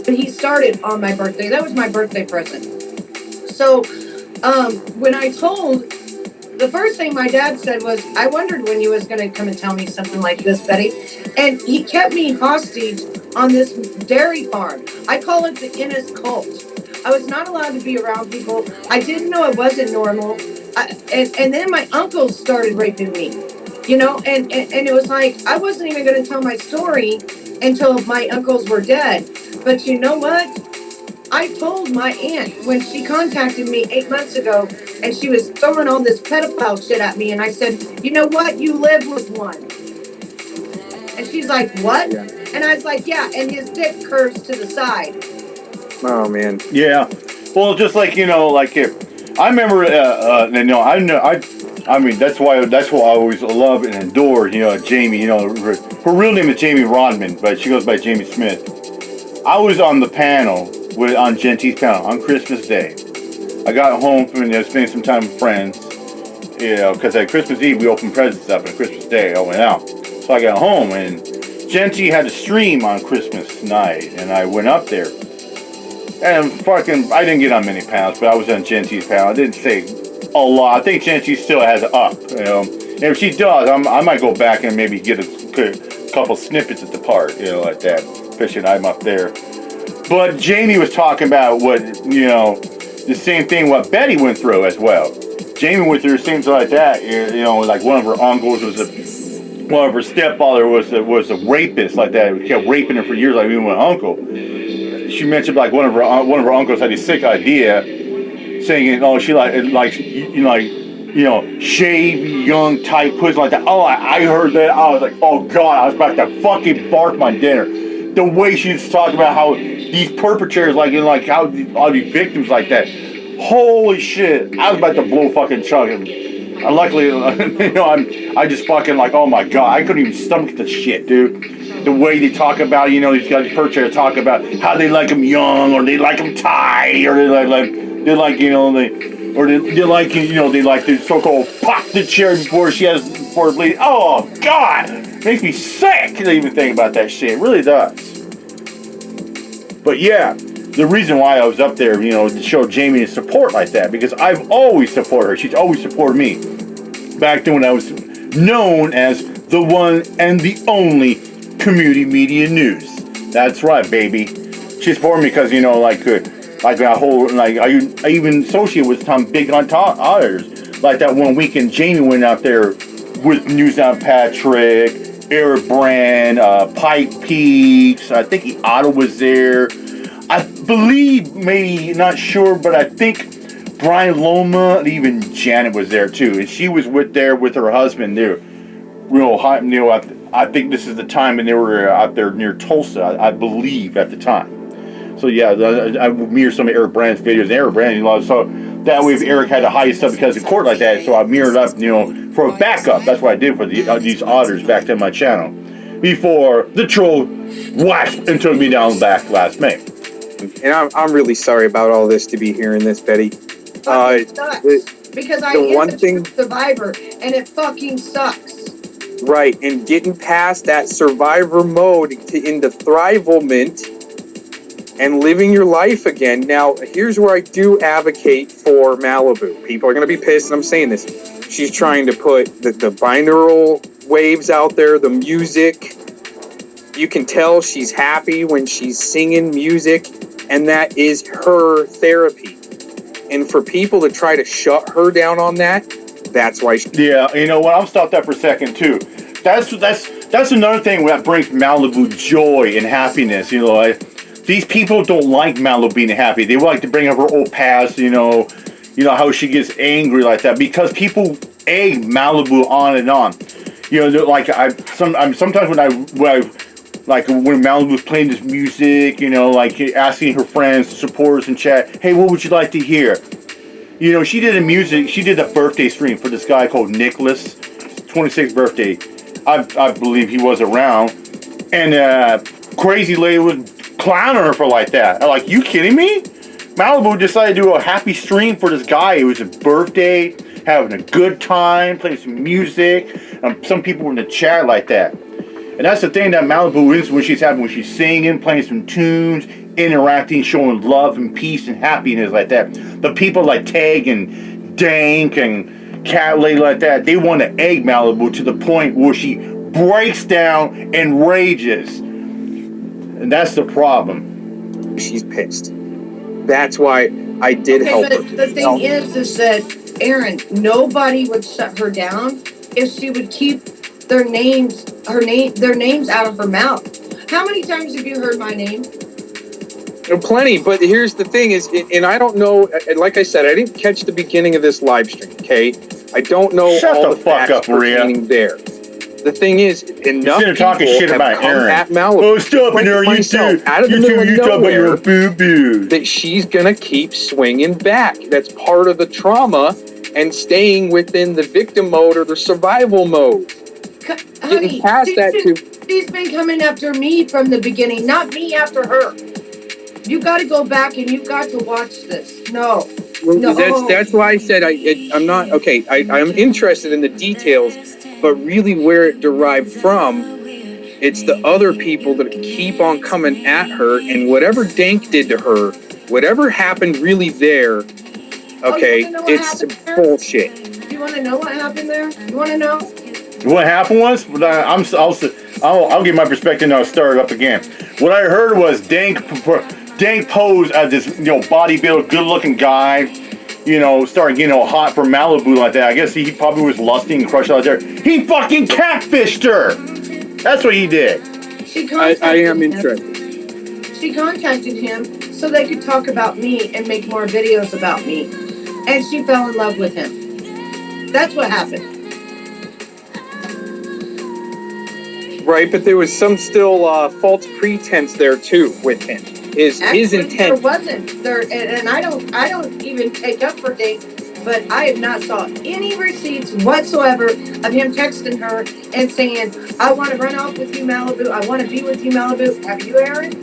But he started on my birthday. That was my birthday present. So when I told, the first thing my dad said was, I wondered when you was going to come and tell me something like this, Betty. And he kept me hostage on this dairy farm. I call it the Innis cult. I was not allowed to be around people. I didn't know it wasn't normal. And then my uncles started raping me, and it was like, I wasn't even going to tell my story until my uncles were dead. But you know what? I told my aunt when she contacted me 8 months ago, and she was throwing all this pedophile shit at me, and I said, you know what? You live with one. And she's like, what? Yeah. And I was like, yeah, and his dick curves to the side. Oh man. Yeah. Well, just like like if I remember, I mean that's why I always love and adore Jamie. Her real name is Jamie Rodman, but she goes by Jamie Smith. I was on the panel on Gentee's panel on Christmas Day. I got home from spending some time with friends, because at Christmas Eve we opened presents up, and Christmas Day I went out. So I got home, and Gentee had a stream on Christmas night, and I went up there. And I didn't get on many panels, but I was on Gentee's panel. I didn't say a lot. I think Gentee still has it up, And if she does, I might go back and maybe get a couple snippets at the part, like that, especially I'm up there. But Jamie was talking about what, the same thing what Betty went through as well. Jamie went through things like that, like one of her uncles one of her stepfather was a rapist like that. He kept raping her for years, like even my uncle. She mentioned like one of her uncles had a sick idea, saying, "Oh, she shave young tight pussy like that." Oh, I heard that. I was like, "Oh God!" I was about to fucking barf my dinner. The way she was talking about how these perpetrators, how all these victims like that. Holy shit! I was about to blow fucking chunk. And luckily, I just fucking oh my God, I couldn't even stomach the shit, dude. The way they talk about, these guys perpetrators talk about how they like them young, or they like them tight, or they like the so-called pop the cherry before it bleeds. Oh God, makes me sick to even think about that shit. It really does. But yeah, the reason why I was up there, to show Jamie support like that, because I've always supported her. She's always supported me. Back then when I was known as the one and the only community media news. That's right, baby. She supported me because, I even associate with some big on others. Like that one weekend, Jamie went out there with News on Patrick, Eric Brand, Pike Peaks. I think Otto was there. I believe, maybe, not sure, but I think Brian Loma and even Janet was there too. And she was there with her husband there. Real hot, I think this is the time when they were out there near Tulsa, I believe, at the time. So yeah, I mirrored some of Eric Brand's videos. And Eric Brand, so that way if Eric had to hide stuff because of court like that, so I mirrored up, for a backup. That's what I did for these otters back to my channel. Before the troll whacked and took me down back last May. And I'm really sorry about all this to be hearing this, Betty. Because I am a survivor, and it fucking sucks. Right, and getting past that survivor mode into thrivalment and living your life again. Now, here's where I do advocate for Malibu. People are going to be pissed, and I'm saying this. She's trying to put the binaural waves out there, the music. You can tell she's happy when she's singing music, and that is her therapy. And for people to try to shut her down on that, that's why yeah, you know what? I'll stop that for a second too. That's another thing that brings Malibu joy and happiness. These people don't like Malibu being happy. They like to bring up her old past. How she gets angry like that because people egg Malibu on and on. Sometimes when Malibu's playing this music, asking her friends, supporters in chat, hey, what would you like to hear? She did a birthday stream for this guy called Nicholas, 26th birthday. I believe he was around. And crazy lady was clowning her for like that. I'm like, you kidding me? Malibu decided to do a happy stream for this guy. It was his birthday, having a good time, playing some music. Some people were in the chat like that. And that's the thing that Malibu is when she's happy, when she's singing, playing some tunes, interacting, showing love and peace and happiness like that. The people like Tag and Dank and Cat Lady like that, they want to egg Malibu to the point where she breaks down and rages. And that's the problem. She's pissed. That's why I did help her. But the thing is that, Aaron, nobody would shut her down if she would keep their names out of her mouth. How many times have you heard my name? Plenty, but here's the thing is, and I don't know, like I said, I didn't catch the beginning of this live stream, okay? I don't know Shut all the the fuck facts up, Maria. pertaining there. The thing is, enough You're talking people shit have about come Aaron. at Malibu, Oh, stop it, Aaron, you too. out of the middle of You talk about nowhere, your boo-boos. that she's gonna keep swinging back. That's part of the trauma and staying within the victim mode or the survival mode. Honey, she's been coming after me from the beginning, not me after her. You got to go back and you've got to watch this. No. That's why I said I'm not okay. I'm interested in the details, but really where it derived from, it's the other people that keep on coming at her, and whatever Dank did to her, whatever happened really there, okay, it's bullshit. Do you want to know what happened there? You want to know? What happened was, I'll give my perspective and I'll start it up again. What I heard was Dank posed as this, bodybuilder, good-looking guy, started getting hot for Malibu like that. I guess he probably was lusting and crushed out there. He fucking catfished her. That's what he did. I am interested. She contacted him so they could talk about me and make more videos about me, and she fell in love with him. That's what happened. Right, but there was some still false pretense there too with him. His intent. There wasn't there, and I don't even take up for Dave, but I have not saw any receipts whatsoever of him texting her and saying, "I want to run off with you, Malibu. I want to be with you, Malibu." Have you, Aaron?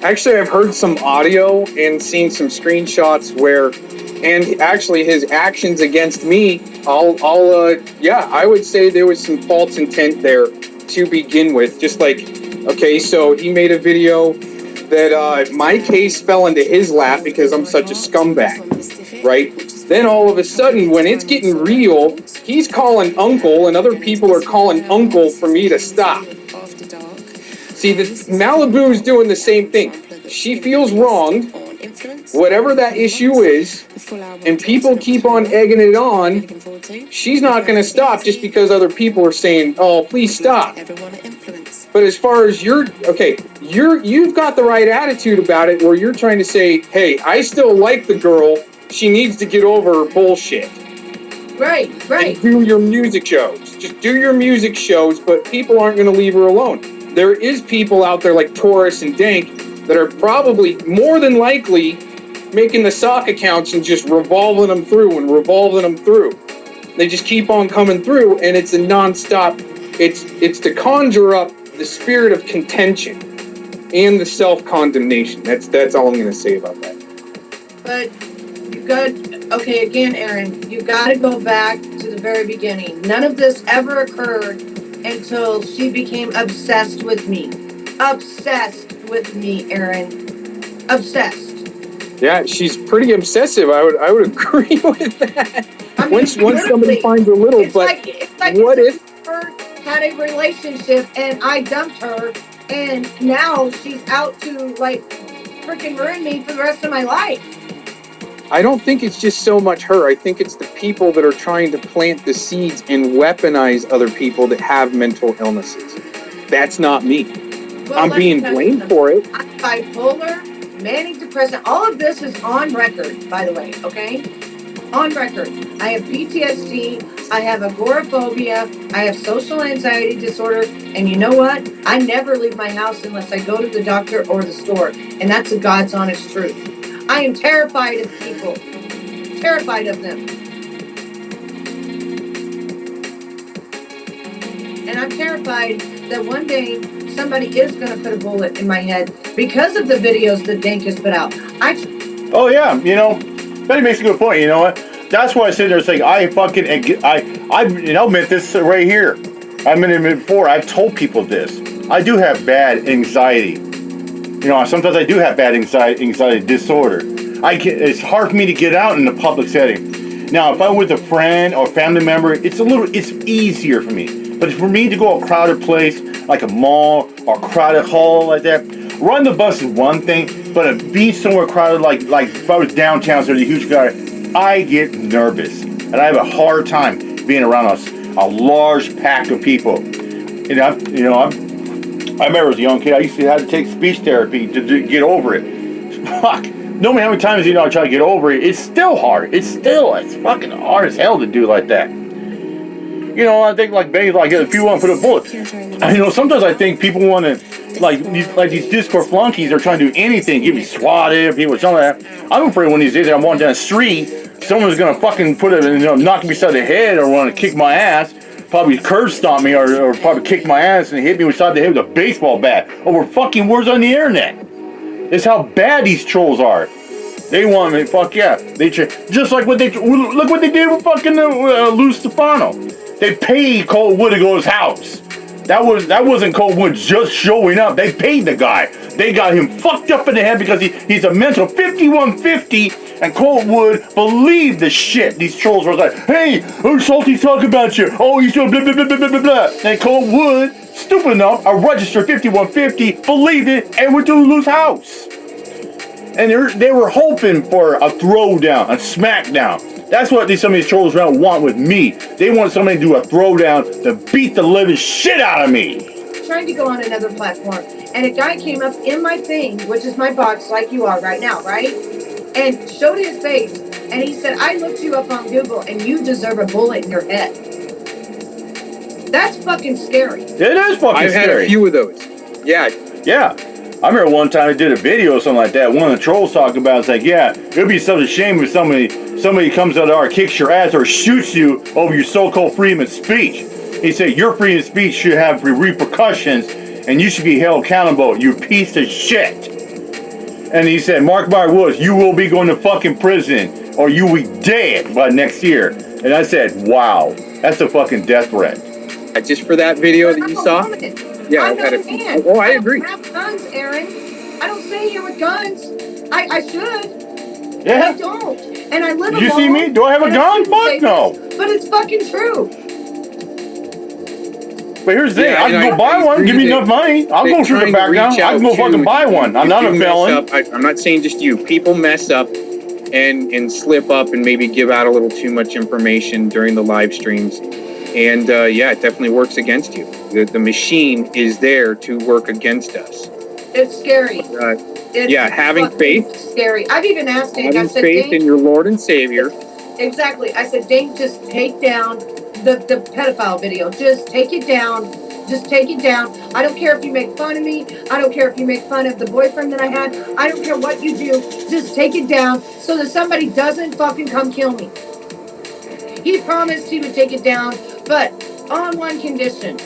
Actually, I've heard some audio and seen some screenshots where, and actually his actions against me. I would say there was some false intent there to begin with. Just like, okay, so he made a video that my case fell into his lap because I'm such a scumbag, right? Then all of a sudden, when it's getting real, he's calling uncle and other people are calling uncle for me to stop. See, Malibu's doing the same thing. She feels wronged, whatever that issue is, and people keep on egging it on. She's not going to stop just because other people are saying, "Oh, please stop." But as far as you've got the right attitude about it, where you're trying to say, "Hey, I still like the girl. She needs to get over her bullshit." Right. And do your music shows. Just do your music shows, but people aren't going to leave her alone. There is people out there like Taurus and Dank that are probably more than likely making the sock accounts and just revolving them through. They just keep on coming through, and it's a nonstop. It's to conjure up the spirit of contention and the self-condemnation. That's all I'm going to say about that. But again, Aaron, you got to go back to the very beginning. None of this ever occurred until she became obsessed with me. Obsessed with me, Aaron. Obsessed. Yeah, she's pretty obsessive. I would agree with that. I mean, once somebody finds a little, it's like what if her had a relationship and I dumped her, and now she's out to freaking ruin me for the rest of my life? I don't think it's just so much her. I think it's the people that are trying to plant the seeds and weaponize other people that have mental illnesses. That's not me. Well, I'm being blamed for it. I'm bipolar, manic depressive. All of this is on record, by the way, okay? On record. I have PTSD, I have agoraphobia, I have social anxiety disorder, and you know what? I never leave my house unless I go to the doctor or the store, and that's the God's honest truth. I am terrified of people. Terrified of them. And I'm terrified that one day somebody is going to put a bullet in my head because of the videos that Dank has put out. Oh yeah, Betty makes a good point. You know what? That's why I sit there saying I admit this right here. I mean, before I've told people this. I do have bad anxiety. Sometimes I do have bad anxiety disorder. It's hard for me to get out in the public setting. Now, if I'm with a friend or family member, it's easier for me. But for me to go a crowded place like a mall or a crowded hall like that, riding the bus is one thing, but be somewhere crowded like if I was downtown, so there's a huge crowd, I get nervous and I have a hard time being around a large pack of people. And I remember as a young kid, I used to have to take speech therapy to get over it. Fuck. No matter how many times I try to get over it, it's still hard. It's fucking hard as hell to do like that. I think like if you want to put a bullet. Sometimes I think people want to like these Discord flunkies are trying to do anything, get me swatted, people something like that. I'm afraid one of these days I'm walking down the street, someone's gonna fucking knock me beside the head or want to kick my ass. Probably curb stomp me or probably kick my ass and hit me beside the head with a baseball bat over fucking words on the internet. It's how bad these trolls are. They want me, fuck yeah. Just like look what they did with fucking Lou Stefano. They paid Cold Wood to go to his house. That wasn't Cold Wood just showing up. They paid the guy. They got him fucked up in the head because he's a mental 5150. And Cold Wood believed the shit. These trolls were like, hey, Salty's talking about you. Oh, he's doing blah, blah, blah, blah, blah, blah. And Cold Wood, stupid enough, a registered 5150, believed it and went to Lou's house. And they were hoping for a throwdown, a smackdown. That's what some of these trolls around want with me. They want somebody to do a throwdown to beat the living shit out of me. Trying to go on another platform, and a guy came up in my thing, which is my box, like you are right now, right? And showed his face, and he said, I looked you up on Google, and you deserve a bullet in your head. That's fucking scary. It is fucking scary. I've had a few of those. Yeah. Yeah. I remember one time I did a video or something like that. One of the trolls talked about it's like, yeah, it would be such a shame if somebody comes out there, kicks your ass, or shoots you over your so-called freedom of speech. He said, your freedom of speech should have repercussions, and you should be held accountable, you piece of shit. And he said, mark my words, you will be going to fucking prison, or you will be dead by next year. And I said, wow, that's a fucking death threat. Just for that video that you saw? Yeah, I'm not a man. Oh, I agree. I don't have guns, Aaron. I don't stay here with guns. I should. Yeah. I don't. And I live alone. You see me? Do I have a gun? Fuck no. But it's fucking true. But here's the thing, Yeah, I can go buy one, give me enough money. I'll go through the background. I can go fucking buy one. I'm not a felon. I'm not saying just you. People mess up and slip up and maybe give out a little too much information during the live streams. And yeah, it definitely works against you. The machine is there to work against us. It's scary. Yeah, having faith. Scary. I've even asked Dink. Having faith in your Lord and Savior. Exactly. I said, Dink, just take down the pedophile video. Just take it down. Just take it down. I don't care if you make fun of me. I don't care if you make fun of the boyfriend that I had. I don't care what you do. Just take it down so that somebody doesn't fucking come kill me. He promised he would take it down, but on one condition.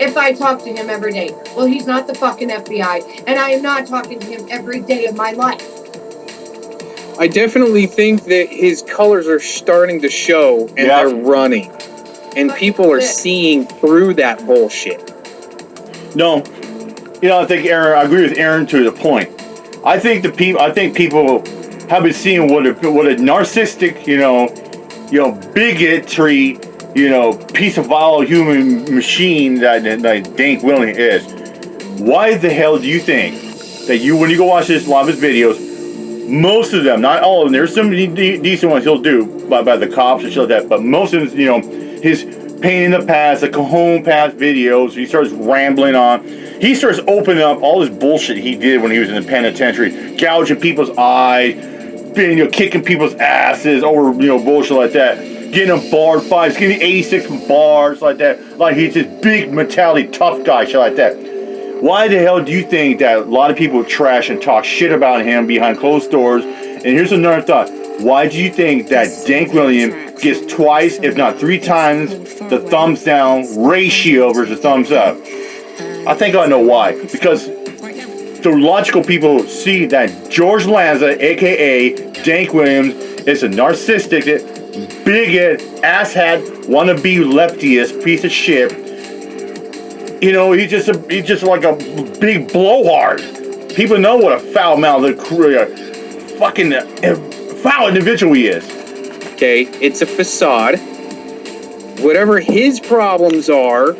If I talk to him every day. Well, he's not the fucking FBI, and I am not talking to him every day of my life. I definitely think that his colors are starting to show, and they're running. And people are seeing through that bullshit. No. I think I agree with Aaron to the point. I think people have been seeing what a narcissistic, bigotry, piece of vile human machine that Dink Willing is. Why the hell do you think that when you go watch a lot of his videos, most of them, not all of them, there's some decent ones he'll do by the cops and shit like that, but most of them, his pain in the past, the Cajon past videos, he starts rambling on. He starts opening up all this bullshit he did when he was in the penitentiary, gouging people's eyes, kicking people's asses over, bullshit like that. Getting him barred fights, getting 86 bars like that. Like he's this big mentality tough guy, shit like that. Why the hell do you think that a lot of people trash and talk shit about him behind closed doors? And here's another thought. Why do you think that Dink William gets twice, if not 3 times, the thumbs down ratio versus thumbs up? I think I know why. Because the logical people see that George Lanza, a.k.a. Dink Williams, is a narcissistic, bigot, asshat, wannabe leftiest piece of shit You know, he's just like a big blowhard. People know what a foul-mouthed, fucking foul individual he is. Okay, it's a facade. Whatever his problems are,